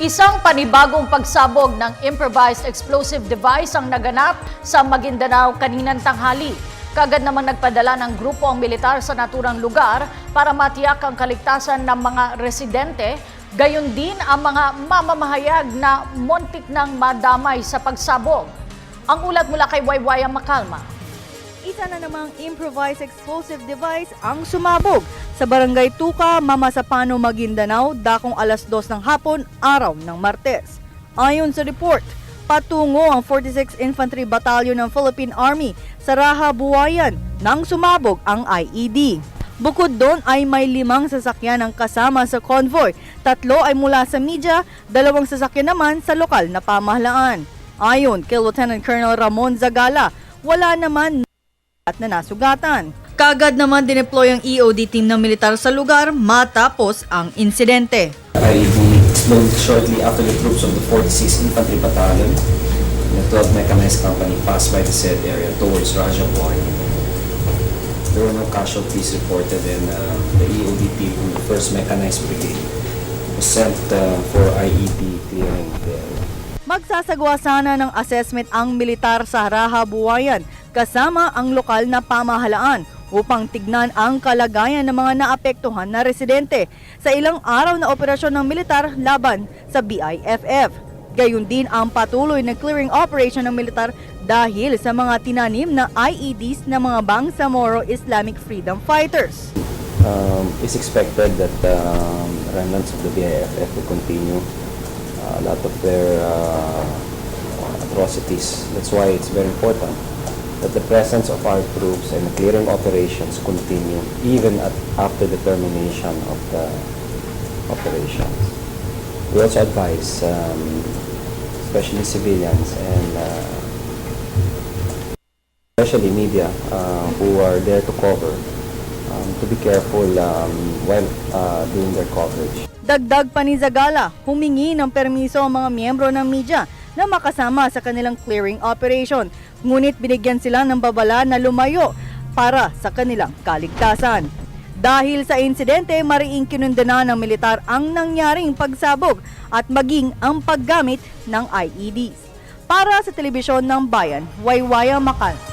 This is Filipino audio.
Isang panibagong pagsabog ng improvised explosive device ang naganap sa Maguindanao kaninang tanghali. Kagad namang nagpadala ng grupo ang militar sa naturang lugar para matiyak ang kaligtasan ng mga residente, gayon din ang mga mamamahayag na muntik nang madamay sa pagsabog. Ang ulat mula kay Waywaya Makalma. Isa na namang improvised explosive device ang sumabog sa Barangay Tuka, Mamasapano, Maguindanao, dakong alas 2 ng hapon, araw ng Martes. Ayon sa report, patungo ang 46th Infantry Battalion ng Philippine Army sa Raha, Buayan nang sumabog ang IED. Bukod doon ay may 5 sasakyan ang kasama sa convoy, 3 ay mula sa media, 2 sasakyan naman sa lokal na pamahalaan. Ayon kay Lieutenant Colonel Ramon Zagala, wala naman at na nasugatan. Kagad naman dineploy ang EOD team ng militar sa lugar matapos ang insidente. IED exploded shortly after the troops of the 46th Infantry Battalion and the 12th Mechanized Company passed by the said area towards Raja Buayan. There were no casualties reported and the EOD team from the 1st Mechanized Brigade was sent for IED clearing the area. Magsasagawa sana ng assessment ang militar sa Raha, Buayan kasama ang lokal na pamahalaan upang tignan ang kalagayan ng mga naapektuhan na residente sa ilang araw na operasyon ng militar laban sa BIFF. Gayon din ang patuloy na clearing operation ng militar dahil sa mga tinanim na IEDs ng mga Bangsamoro Islamic Freedom Fighters. It's expected that remnants of the BIFF will continue a lot of their atrocities. That's why it's very important that the presence of our troops and the clearing operations continue even after the termination of the operations. We also advise, especially civilians and especially media who are there to cover, to be careful while doing their coverage. Dagdag pa ni Zagala, humingi ng permiso ang mga miyembro ng media na makasama sa kanilang clearing operation. Ngunit binigyan sila ng babala na lumayo para sa kanilang kaligtasan. Dahil sa insidente, mariing kinundana ng militar ang nangyaring pagsabog at maging ang paggamit ng IEDs. Para sa telebisyon ng bayan, Waywaya Makalma.